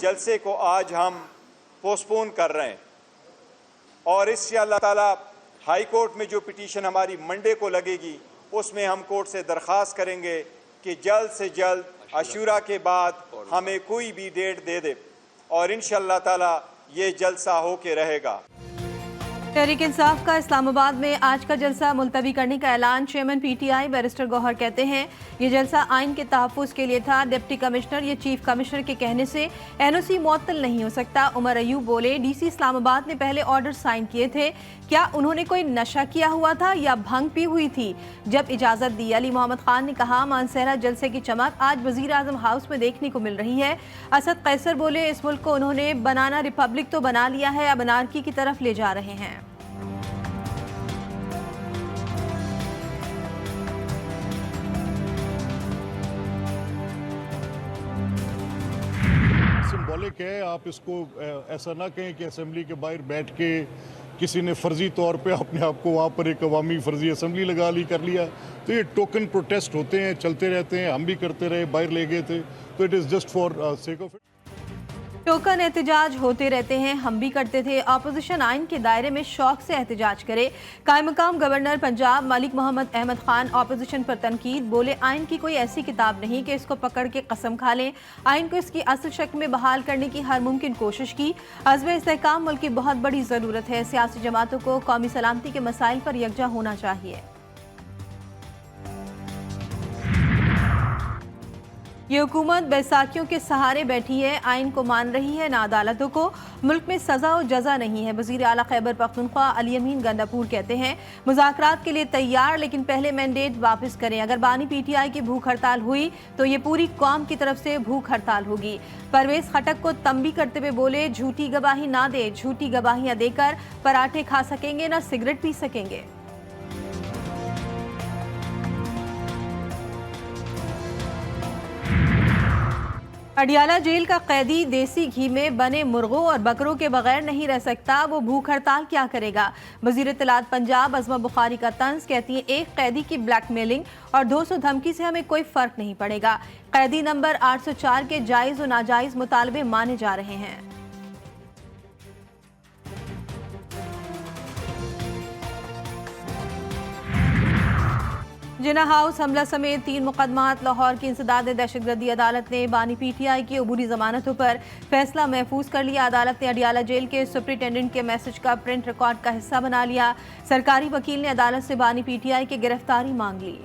जलसे को आज हम पोस्टपोन कर रहे हैं और इससे अल्लाह ताला हाई कोर्ट में जो पिटीशन हमारी मंडे को लगेगी उसमें हम कोर्ट से दरख्वास्त करेंगे कि जल्द से जल्द अशूरा के बाद हमें कोई भी डेट दे दे और इंशाअल्लाह ताला ये जलसा होके रहेगा। तहरीक इंसाफ का इस्लामाबाद में आज का जलसा मुलतवी करने का ऐलान। चेयरमैन पीटीआई बैरिस्टर गौहर कहते हैं ये जलसा आइन के तहफ़्फ़ुज़ के लिए था। डिप्टी कमिश्नर या चीफ कमिश्नर के कहने से एनओसी मुअत्तल नहीं हो सकता। उमर अयूब बोले डीसी इस्लामाबाद ने पहले ऑर्डर साइन किए थे, क्या उन्होंने कोई नशा किया हुआ था या भंग पी हुई थी जब इजाज़त दी। अली मोहम्मद खान ने कहा मानसहरा जलसे की चमक आज वज़ीर आज़म हाउस में देखने को मिल रही है। असद कैसर बोले इस मुल्क को उन्होंने बनाना रिपब्लिक तो बना लिया है, अब अनारकी की तरफ ले जा रहे हैं। सिंबॉलिक है, आप इसको ऐसा ना कहें कि असेंबली के बाहर बैठ के किसी ने फर्जी तौर पे अपने आप को वहाँ पर एक अवामी फर्जी असेंबली लगा ली कर लिया। तो ये टोकन प्रोटेस्ट होते हैं, चलते रहते हैं, हम भी करते रहे, बाहर ले गए थे, तो it is just for sake of it. Token एहतजाज होते रहते हैं, हम भी करते थे। अपोजिशन आइन के दायरे में शौक से एहतजाज करे। कायम मकाम गवर्नर पंजाब मलिक मोहम्मद अहमद खान अपोजिशन पर तनकीद, बोले आइन की कोई ऐसी किताब नहीं कि इसको पकड़ के कसम खा लें। आइन को इसकी असल शक्ल में बहाल करने की हर मुमकिन कोशिश की। अज़्म इस्तेहकाम मुल्क की बहुत बड़ी ज़रूरत है। सियासी जमातों को कौमी सलामती के मसाइल पर यकजा होना चाहिए। ये हुकूमत बैसाखियों के सहारे बैठी है, आइन को मान रही है ना अदालतों को। मुल्क में सजा और जजा नहीं है। वज़ीर आला खैबर पख्तूनख्वा अली अमीन गंडापुर कहते हैं मुज़ाकरात के लिए तैयार, लेकिन पहले मैंडेट वापस करें। अगर बानी पीटीआई की भूख हड़ताल हुई तो ये पूरी कौम की तरफ से भूख हड़ताल होगी। परवेज खटक को तंबी करते हुए बोले झूठी गवाही ना दे, झूठी गवाहियां देकर पराठे खा सकेंगे ना सिगरेट पी सकेंगे। अडियाला जेल का कैदी देसी घी में बने मुर्गों और बकरों के बगैर नहीं रह सकता, वो भूख हड़ताल क्या करेगा। वज़ीर इत्तलात पंजाब अज़मा बुखारी का तंज, कहती है एक कैदी की ब्लैकमेलिंग और 200 धमकी से हमें कोई फर्क नहीं पड़ेगा। कैदी नंबर 804 के जायज़ और नाजायज़ मुतालबे माने जा रहे हैं। जिन्ना हाउस हमला समेत 3 मुकदमात। लाहौर की इंसदाद दहशतगर्दी अदालत ने बानी पीटीआई की अबूरी जमानतों पर फैसला महफूज कर लिया। अदालत ने अडियाला जेल के सुप्रिंटेंडेंट के मैसेज का प्रिंट रिकॉर्ड का हिस्सा बना लिया। सरकारी वकील ने अदालत से बानी पीटीआई की गिरफ्तारी मांग ली।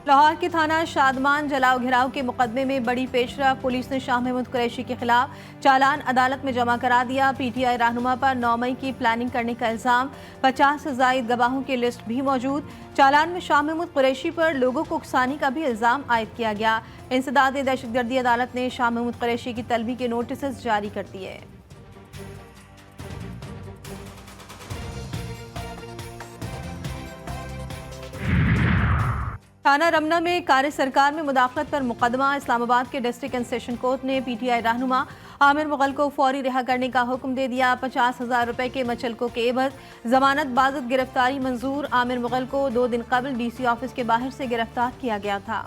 लाहौर के थाना शादमान जलाओ घिराव के मुकदमे में बड़ी पेशरफ। पुलिस ने शाह महमूद कुरैशी के खिलाफ चालान अदालत में जमा करा दिया। पीटीआई रहनुमा पर 9 मई की प्लानिंग करने का इल्जाम। 50 से जायद गवाहों की लिस्ट भी मौजूद। चालान में शाह महमूद कुरैशी पर लोगों को उकसाने का भी इल्जाम आयद किया गया। इंसदाद दहशतगर्दी अदालत ने शाह महमूद कुरैशी की तलबी के नोटिस जारी कर दिए। थाना रमना में कार्य सरकार में मुदाखलत पर मुकदमा। इस्लामाबाद के डिस्ट्रिक्ट एंड सेशन कोर्ट ने पीटीआई रहनुमा आमिर मुगल को फौरी रिहा करने का हुक्म दे दिया। 50,000 रुपए के मचलकों के एवज जमानत बाजत गिरफ्तारी मंजूर। आमिर मुगल को 2 दिन कबल डीसी ऑफिस के बाहर से गिरफ्तार किया गया था।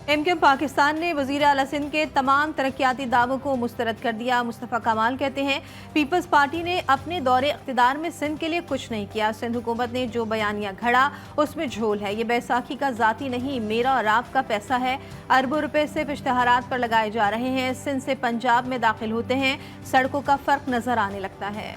एमक्यूएम पाकिस्तान ने वज़ीर आला सिंध के तमाम तरक्याती दावों को मुस्तरद कर दिया। मुस्तफ़ा कमाल कहते हैं पीपल्स पार्टी ने अपने दौरे इक़्तिदार में सिंध के लिए कुछ नहीं किया। सिंध हुकूमत ने जो बयानिया घड़ा उसमें झोल है। ये बैसाखी का ज़ाती नहीं, मेरा और आपका पैसा है। अरबों रुपए सिर्फ इश्तहारात पर लगाए जा रहे हैं। सिंध से पंजाब में दाखिल होते हैं, सड़कों का फ़र्क नज़र आने लगता है।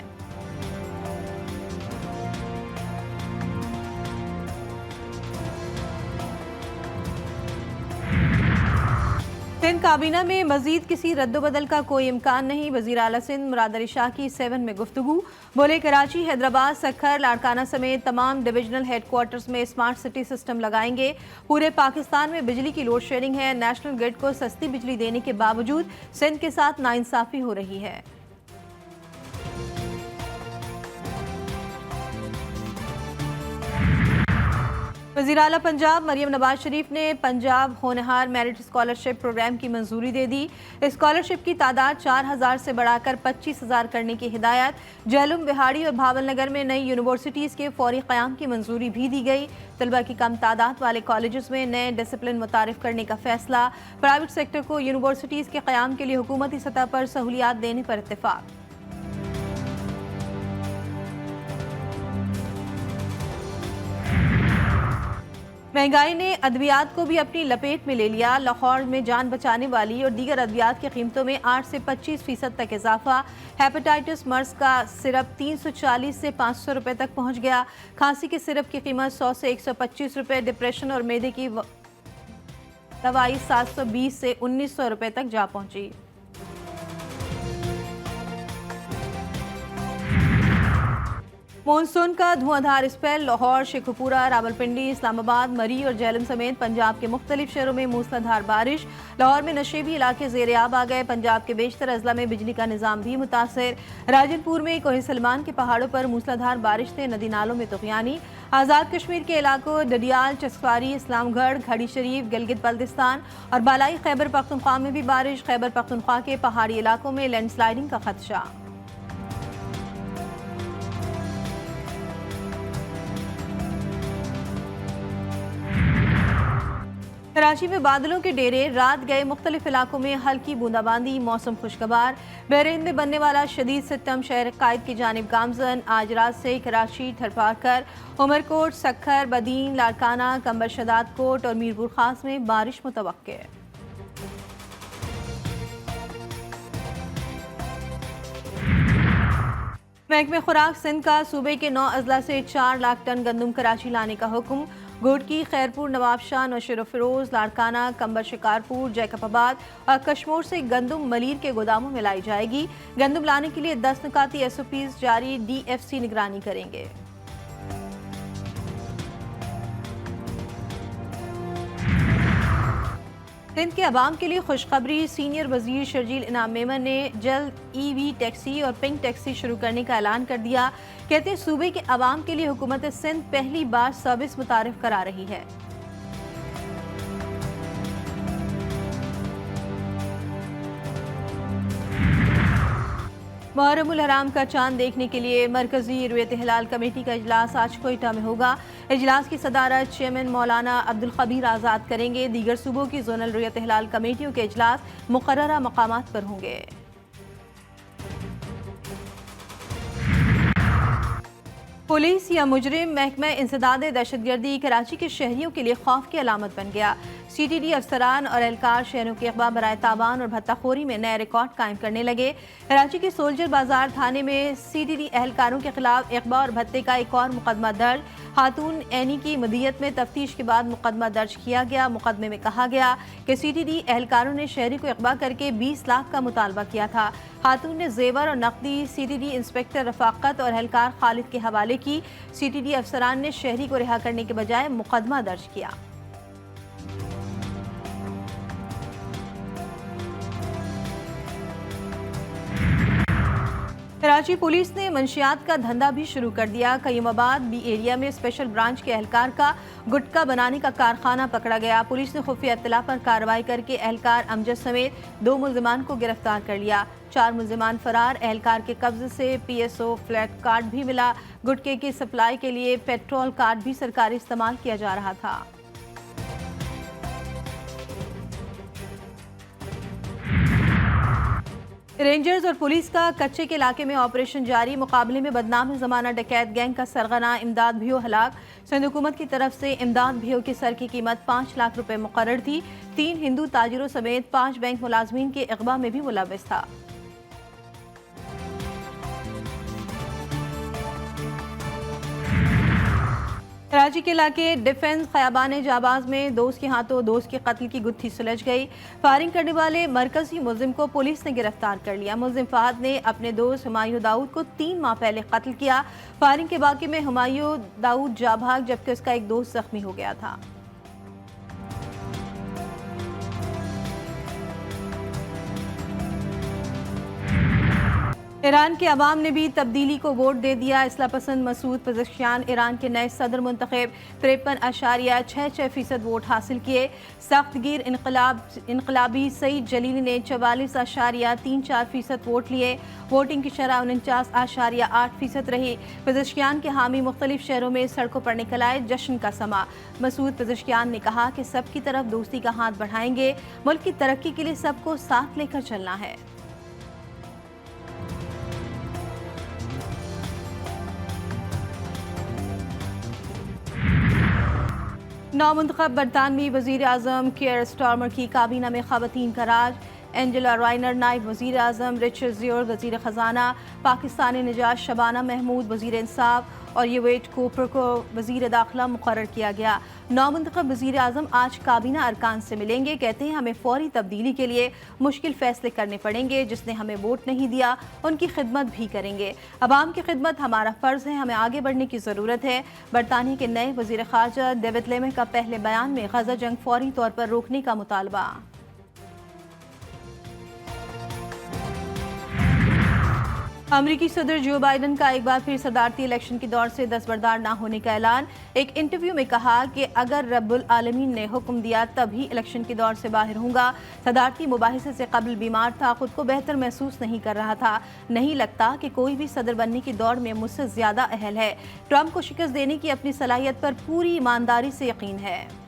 सिंध काबीना में मजीद किसी रद्दोबदल का कोई इम्कान नहीं। वज़ीर आला सिंध मुराद अली शाह की 7 में गुफ्तगू, बोले कराची, हैदराबाद, सक्खर, लाड़काना समेत तमाम डिविजनल हेडक्वार्टर्स में स्मार्ट सिटी सिस्टम लगाएंगे। पूरे पाकिस्तान में बिजली की लोड शेडिंग है। नेशनल ग्रिड को सस्ती बिजली देने के बावजूद सिंध के साथ नाइंसाफी हो रही है। वज़ीर आला पंजाब मरियम नवाज शरीफ ने पंजाब होनहार मेरिट स्कॉलरशिप प्रोग्राम की मंजूरी दे दी। स्कॉलरशिप की तादाद 4000 से बढ़ाकर 25000 करने की हिदायत। जहलुम, बिहाड़ी और भावलनगर में नई यूनिवर्सिटीज़ के फौरी क़याम की मंजूरी भी दी गई। तलबा की कम तादाद वाले कॉलेज में नए डिसिप्लिन मुतारिफ करने का फैसला। प्राइवेट सेक्टर को यूनिवर्सिटीज़ के क़याम के लिए हुकूमती सतह पर सहूलियात देने पर इत्तेफाक। महंगाई ने अद्वियात को भी अपनी लपेट में ले लिया। लाहौर में जान बचाने वाली और दीगर अद्वियात की कीमतों में 8 से 25% तक इजाफा। हेपेटाइटिस मर्ज का सिरप 340 से 500 रुपये तक पहुंच गया। खांसी के सिरप की कीमत 100 से 125 रुपये। डिप्रेशन और मैदे की दवाई 720 से 1900 रुपये तक जा पहुंची। मॉनसून का धुआंधार स्पेल। लाहौर, शेखुपुरा, रावलपिंडी, इस्लामाबाद, मरी और झेलम समेत पंजाब के मुख्तलिफ शहरों में मूसलाधार बारिश। लाहौर में नशेबी इलाके ज़ेर-ए-आब आ गए। पंजाब के बेशतर अजला में बिजली का निज़ाम भी मुतासर। राजनपुर में कोहे सलमान के पहाड़ों पर मूसलाधार बारिश से नदी नालों में तुग़यानी। आज़ाद कश्मीर के इलाकों डडियाल, चस्वारी, इस्लामगढ़, घड़ी शरीफ, गिलगित बल्तिस्तान और बालाई खैबर पख्तूनख्वा में भी बारिश। खैबर पख्तूनख्वा के पहाड़ी इलाकों में लैंडस्लाइडिंग का खदशा। कराची में बादलों के डेरे, रात गए मुख्तलिफ इलाकों में हल्की बूंदाबांदी। मौसम खुशगवार। बहरीन में बनने वाला शदीद सितम शहर कायद की जानिब गामजन। आज रात से कराची, थरपारकर, उमरकोट, सक्खर, बदीन, लाड़काना, कंबर शदाद कोट और मीरपुर खास में बारिश मुतवक्के। महकमे खुराक सिंध का सूबे के 9 अजला से 4 लाख टन गंदम कराची लाने का हुक्म। घोटकी, खैरपुर, नवाबशाह, नौशेर फिरोज, लाड़काना, कंबर शिकारपुर, जैकबाबाद और कश्मोर से गंदम मलीर के गोदामों में लाई जाएगी। गंदम लाने के लिए 10 नुकाती SOPs जारी। DFC निगरानी करेंगे। सिंध के अवाम के लिए खुशखबरी। सीनियर वजीर शर्जील इनाम मेमन ने जल्द EV टैक्सी और पिंक टैक्सी शुरू करने का ऐलान कर दिया। कहते हैं सूबे के अवाम के लिए हुकूमत सिंध पहली बार सर्विस मुतारिफ करा रही है। मुहर्रम उल हराम का चांद देखने के लिए मरकजी रुयत हिलाल कमेटी का इजलास आज कोयटा में होगा। इजलास की सदारत चेयरमैन मौलाना अब्दुल खबीर आज़ाद करेंगे। दीगर सूबों की जोनल रुयत हिलाल कमेटियों के इजलास मुकर्ररा मकामात पर होंगे। पुलिस या मुजरिम महकमा इंसदाद दहशतगर्दी कराची के शहरियों के लिए खौफ की अलामत बन गया। CTD अफसरान और एहलकार शहरों के अखबार बराए ताबान और भत्ताखोरी में नए रिकॉर्ड कायम करने लगे। कराची के सोल्जर बाजार थाने में CTD एहलकारों के खिलाफ इकबा और भत्ते का एक और मुकदमा दर्ज। खातून एनी की मदियत में तफ्तीश के बाद मुकदमा दर्ज किया गया। मुकदमे में कहा गया कि CTD एहलकारों ने शहरी को इकबा करके 20 लाख का मुतालबा किया था। खातून ने जेवर और नकदी CTD इंस्पेक्टर रफाकत और एहलकार खालिद के हवाले की। CTD अफसरान ने शहरी को रिहा करने के बजाय मुकदमा दर्ज किया। कराची पुलिस ने मंशियात का धंधा भी शुरू कर दिया। कयूमाबाद B एरिया में स्पेशल ब्रांच के एहलकार का गुटखा बनाने का कारखाना पकड़ा गया। पुलिस ने खुफिया इत्तला पर कार्रवाई करके एहलकार अमजद समेत 2 मुल्जिमान को गिरफ्तार कर लिया। 4 मुल्जिमान फरार। एहलकार के कब्जे से PSO फ्लैट कार्ड भी मिला। गुटखे की सप्लाई के लिए पेट्रोल कार्ड भी सरकारी इस्तेमाल किया जा रहा था। रेंजर्स और पुलिस का कच्चे के इलाके में ऑपरेशन जारी। मुकाबले में बदनाम जमाना डकैत गैंग का सरगना इमदाद भियो हलाक। सिंध हुकूमत की तरफ से इमदाद भियो के सर की कीमत 5 लाख रुपए मुकर्रर थी। 3 हिंदू ताजिरों समेत 5 बैंक मुलाजमीन के इगवा में भी मुलव्वस था। कराची के इलाके डिफेंस खयाबान जाबाज में दोस्त के हाथों दोस्त के कत्ल की गुत्थी सुलझ गई। फायरिंग करने वाले मरकजी मुल्जिम को पुलिस ने गिरफ्तार कर लिया। मुल्जिम फहद ने अपने दोस्त हुमायूं दाऊद को 3 माह पहले कत्ल किया। फायरिंग के वाक़े में हुमायूं दाऊद जा भाग जबकि उसका एक दोस्त जख्मी हो गया था। ईरान के अवाम ने भी तब्दीली को वोट दे दिया। इस्लाह पसंद मसूद पज़ेश्कियान ईरान के नए सदर मुंतखब 53.66% वोट हासिल किए। सख्तगीर इनकलाबी सईद जलीली ने 44.34% वोट लिए। वोटिंग की शरह 49.8% रही। पज़ेश्कियान के हामी मुख्तलिफ शहरों में सड़कों पर निकल आए, जश्न का समा। मसूद पज़ेश्कियान ने कहा कि सबकी तरफ दोस्ती का हाथ बढ़ाएंगे, मुल्क की तरक्की के लिए सबको साथ लेकर चलना है। नौमुंतखब बरतानवी वज़ीर आज़म केयर स्टार्मर की काबीना में ख़वातीन का राज। एंजेला राइनर नायब वज़ीर आज़म, रिचर्ड ज़ियोर वज़ीर ख़जाना, पाकिस्तानी निजात शबाना महमूद वज़ीर इंसाफ और येवेट कूपर को वज़ीर दाखिला मुक़र्रर किया गया। नौमुंतखब वज़ीर आज़म आज काबीना अरकान से मिलेंगे। कहते हैं हमें फ़ौरी तब्दीली के लिए मुश्किल फ़ैसले करने पड़ेंगे। जिसने हमें वोट नहीं दिया उनकी खिदमत भी करेंगे। अवाम की खिदमत हमारा फ़र्ज़ है, हमें आगे बढ़ने की ज़रूरत है। बरतानिया के नए वज़ीर ख़ारजा डेविड लेमे का पहले बयान में गज़ा जंग फ़ौरी तौर पर रोकने का मुतालबा। अमरीकी सदर जो बाइडन का एक बार फिर सदारती इलेक्शन के दौर से दस्तबरदार न होने का ऐलान। एक इंटरव्यू में कहा कि अगर रब्बुल आलमीन ने हुक्म दिया तभी इलेक्शन के दौर से बाहर होऊंगा। सदारती मुबाहिसे से कबल बीमार था, खुद को बेहतर महसूस नहीं कर रहा था। नहीं लगता कि कोई भी सदर बनने की दौड़ में मुझसे ज्यादा अहल है। ट्रंप को शिकस्त देने की अपनी सलाहियत पर पूरी ईमानदारी से यकीन है।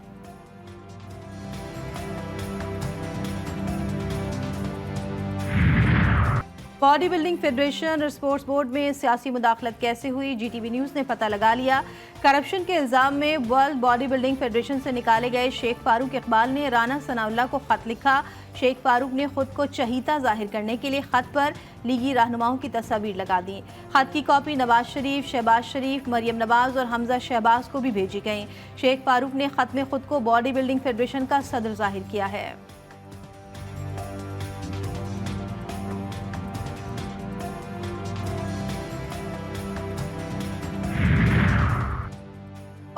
बॉडी बिल्डिंग फेडरेशन और स्पोर्ट्स बोर्ड में सियासी मुदाखलत कैसे हुई, GTV न्यूज़ ने पता लगा लिया। करप्शन के इल्ज़ाम में वर्ल्ड बॉडी बिल्डिंग फेडरेशन से निकाले गए शेख फारूक इकबाल ने राना सनाउल्लाह को खत लिखा। शेख फारूक ने खुद को चहीता जाहिर करने के लिए खत पर लीगी रहनुमाओं की तस्वीर लगा दी। खत की कॉपी नवाज शरीफ, शहबाज शरीफ, मरियम नवाज और हमजा शहबाज को भी भेजी गई। शेख फारूक ने खत में खुद को बॉडी बिल्डिंग फेडरेशन का सदर जाहिर किया है।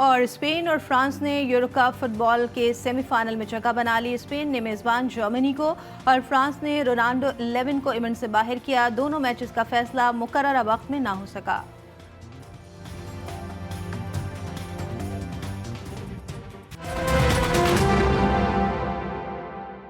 और स्पेन और फ्रांस ने यूरो कप फुटबॉल के सेमीफाइनल में जगह बना ली। स्पेन ने मेज़बान जर्मनी को और फ्रांस ने रोनाल्डो 11 को इवेंट से बाहर किया। दोनों मैचेस का फैसला मुकर्ररा वक्त में ना हो सका।